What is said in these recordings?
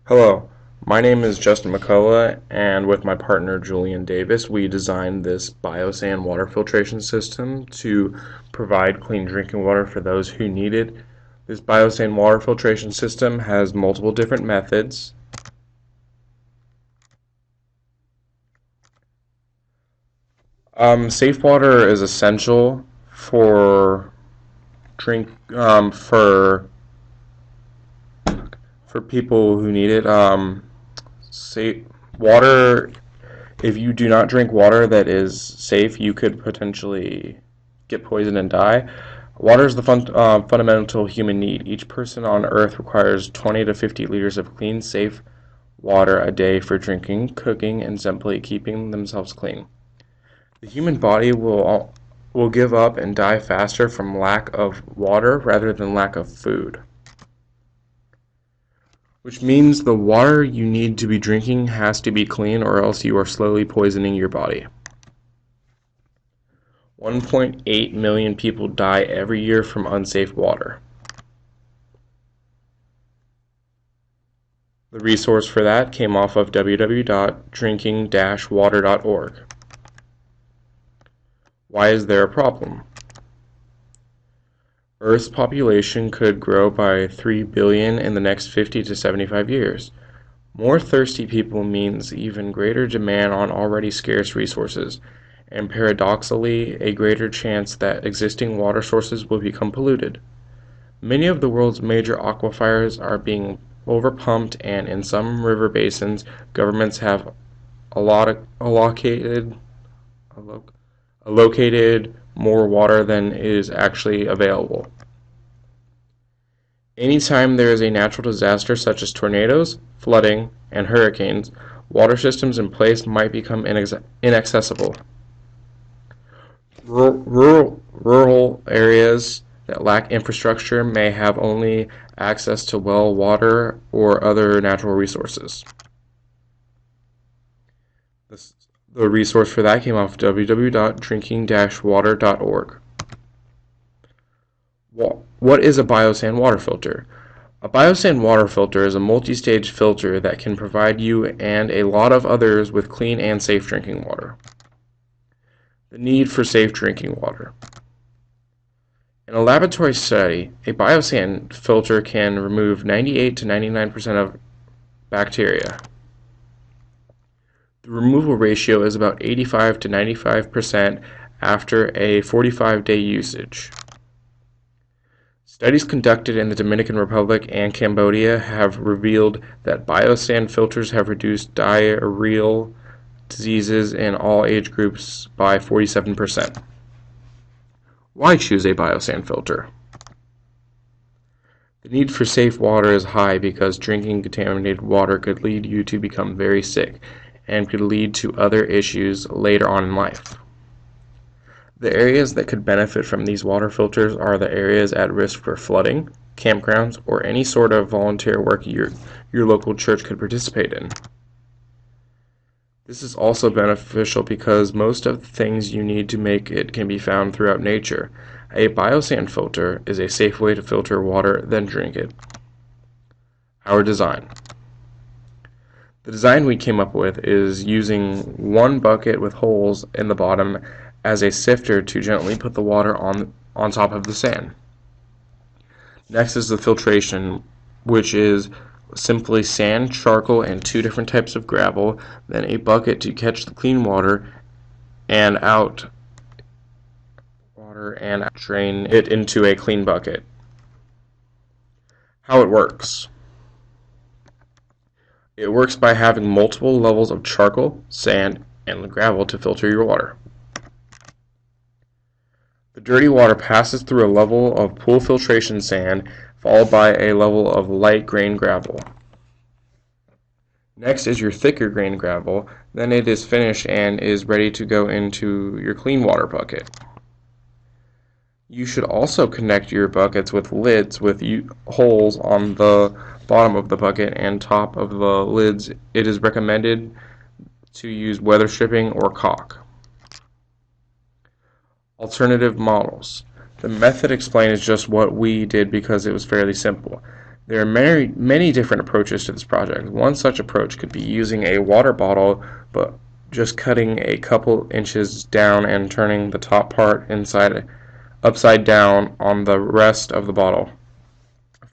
Hello, my name is Justin McCullough, and with my partner Julian Davis, we designed this BioSand water filtration system to provide clean drinking water for those who need it. This BioSand water filtration system has multiple different methods. Safe water is essential for drink for people who need it. Safe water. If you do not drink water that is safe, you could potentially get poisoned and die. Water is the fundamental human need. Each person on Earth requires 20 to 50 liters of clean, safe water a day for drinking, cooking, and simply keeping themselves clean. The human body will give up and die faster from lack of water rather than lack of food, which means the water you need to be drinking has to be clean or else you are slowly poisoning your body. 1.8 million people die every year from unsafe water. The resource for that came off of www.drinking-water.org. Why is there a problem? Earth's population could grow by 3 billion in the next 50 to 75 years. More thirsty people means even greater demand on already scarce resources, and paradoxically, a greater chance that existing water sources will become polluted. Many of the world's major aquifers are being overpumped, and in some river basins, governments have allocated more water than is actually available. Anytime there is a natural disaster such as tornadoes, flooding, and hurricanes, water systems in place might become inaccessible. Rural areas that lack infrastructure may have only access to well water or other natural resources. The resource for that came off www.drinking-water.org. What is a BioSand water filter? A BioSand water filter is a multi-stage filter that can provide you and a lot of others with clean and safe drinking water. The need for safe drinking water. In a laboratory study, a BioSand filter can remove 98 to 99% of bacteria. The removal ratio is about 85 to 95% after a 45-day usage. Studies conducted in the Dominican Republic and Cambodia have revealed that BioSand filters have reduced diarrheal diseases in all age groups by 47%. Why choose a BioSand filter? The need for safe water is high because drinking contaminated water could lead you to become very sick and could lead to other issues later on in life. The areas that could benefit from these water filters are the areas at risk for flooding, campgrounds, or any sort of volunteer work your local church could participate in. This is also beneficial because most of the things you need to make it can be found throughout nature. A BioSand filter is a safe way to filter water, then drink it. Our design. The design we came up with is using one bucket with holes in the bottom as a sifter to gently put the water on top of the sand. Next is the filtration, which is simply sand, charcoal, and two different types of gravel, then a bucket to catch the clean water and drain it into a clean bucket. How it works. It works by having multiple levels of charcoal, sand, and gravel to filter your water. The dirty water passes through a level of pool filtration sand, followed by a level of light grain gravel. Next is your thicker grain gravel, then it is finished and is ready to go into your clean water bucket. You should also connect your buckets with lids with holes on the bottom of the bucket and top of the lids. It is recommended to use weather stripping or caulk. Alternative models. The method explained is just what we did because it was fairly simple. There are many different approaches to this project. One such approach could be using a water bottle, but just cutting a couple inches down and turning the top part upside down on the rest of the bottle.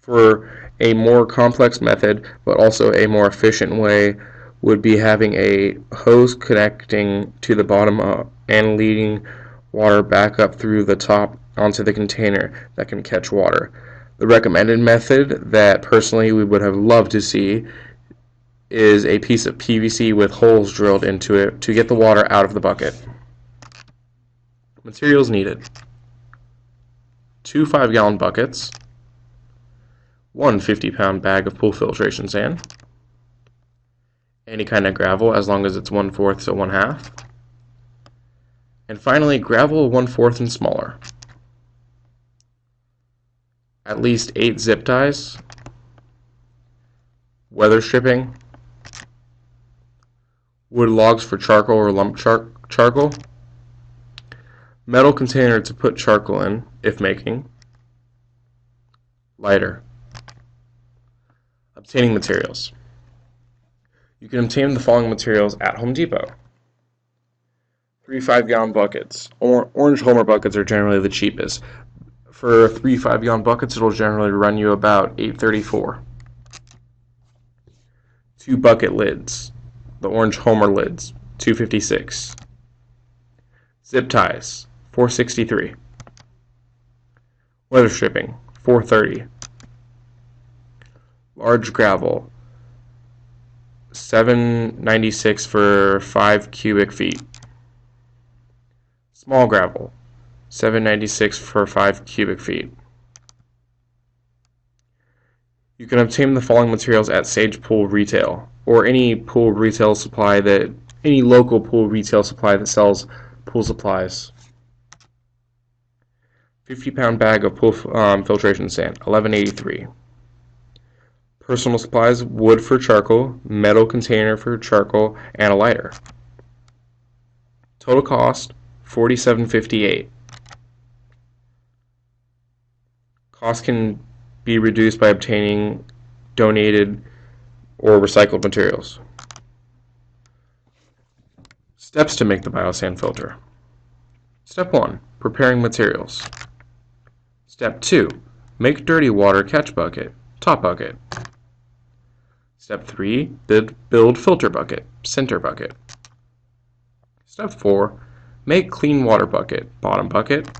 For a more complex method, but also a more efficient way, would be having a hose connecting to the bottom and leading water back up through the top onto the container that can catch water. The recommended method that personally we would have loved to see is a piece of PVC with holes drilled into it to get the water out of the bucket. Materials needed: 2 5-gallon buckets, 1 50-pound bag of pool filtration sand, any kind of gravel as long as it's 1/4 to 1/2, and finally gravel 1/4 and smaller. At least 8 zip ties, weather stripping, wood logs for charcoal or lump charcoal, metal container to put charcoal in, if making, lighter. Obtaining materials. You can obtain the following materials at Home Depot. 3 5-gallon buckets. Orange Homer buckets are generally the cheapest. For 3 5-gallon buckets, it'll generally run you about $8.34. 2 bucket lids. The Orange Homer lids, $2.56. Zip ties, $4.63. Weather stripping, $4.30. Large gravel, $7.96 for 5 cubic feet. Small gravel, $7.96 for 5 cubic feet. You can obtain the following materials at Sage Pool Retail, or any local pool retail supply that sells pool supplies. 50-pound bag of pool filtration sand, $11.83. Personal supplies: wood for charcoal, metal container for charcoal, and a lighter. Total cost, $47.58. Cost can be reduced by obtaining donated or recycled materials. Steps to make the BioSand filter. Step 1. Preparing materials. Step 2. Make dirty water catch bucket, top bucket. Step 3. Build filter bucket, center bucket. Step 4. Make clean water bucket, bottom bucket.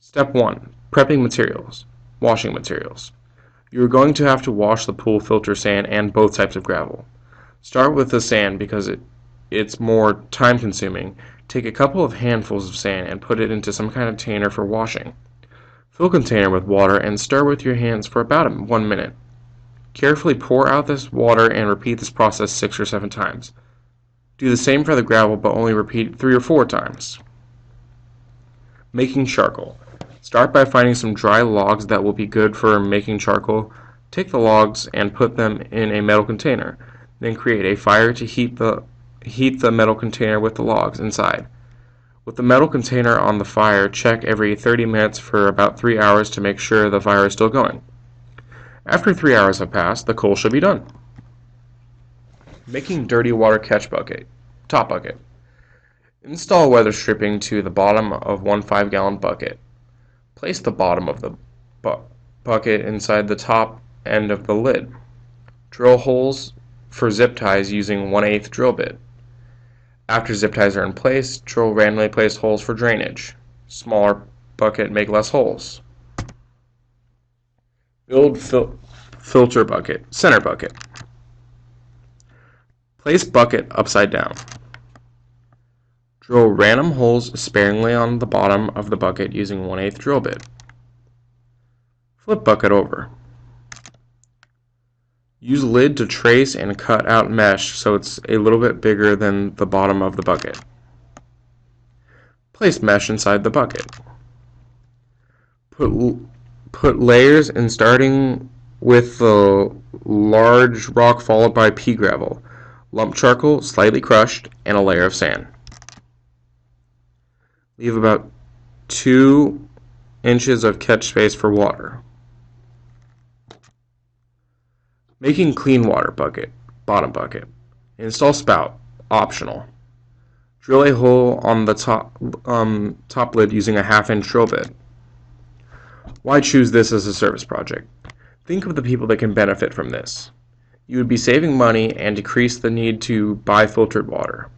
Step 1. Prepping materials. Washing materials. You are going to have to wash the pool filter sand and both types of gravel. Start with the sand because it's more time consuming. Take a couple of handfuls of sand and put it into some kind of container for washing. Fill container with water and stir with your hands for about 1 minute. Carefully pour out this water and repeat this process 6 or 7 times. Do the same for the gravel, but only repeat 3 or 4 times. Making charcoal. Start by finding some dry logs that will be good for making charcoal. Take the logs and put them in a metal container. Then create a fire to heat the metal container with the logs inside. With the metal container on the fire, check every 30 minutes for about 3 hours to make sure the fire is still going. After 3 hours have passed, the coal should be done. Making dirty water catch bucket, top bucket. Install weather stripping to the bottom of 1 5-gallon bucket. Place the bottom of the bucket inside the top end of the lid. Drill holes for zip ties using 1/8 drill bit. After zip ties are in place, drill randomly placed holes for drainage. Smaller bucket, make less holes. Build filter bucket, center bucket. Place bucket upside down. Drill random holes sparingly on the bottom of the bucket using 1/8 drill bit. Flip bucket over. Use lid to trace and cut out mesh so it's a little bit bigger than the bottom of the bucket. Place mesh inside the bucket. Put layers in, starting with the large rock followed by pea gravel, lump charcoal slightly crushed, and a layer of sand. Leave about 2 inches of catch space for water. Making clean water bucket, bottom bucket. Install spout, optional. Drill a hole on the top lid using a half-inch drill bit. Why choose this as a service project? Think of the people that can benefit from this. You would be saving money and decrease the need to buy filtered water.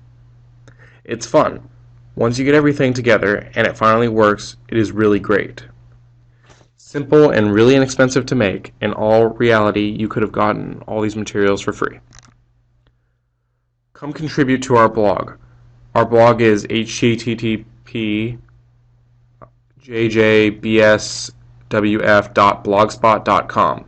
It's fun. Once you get everything together and it finally works, it is really great. Simple and really inexpensive to make. In all reality, you could have gotten all these materials for free. Come contribute to our blog. Our blog is http://jjbswf.blogspot.com.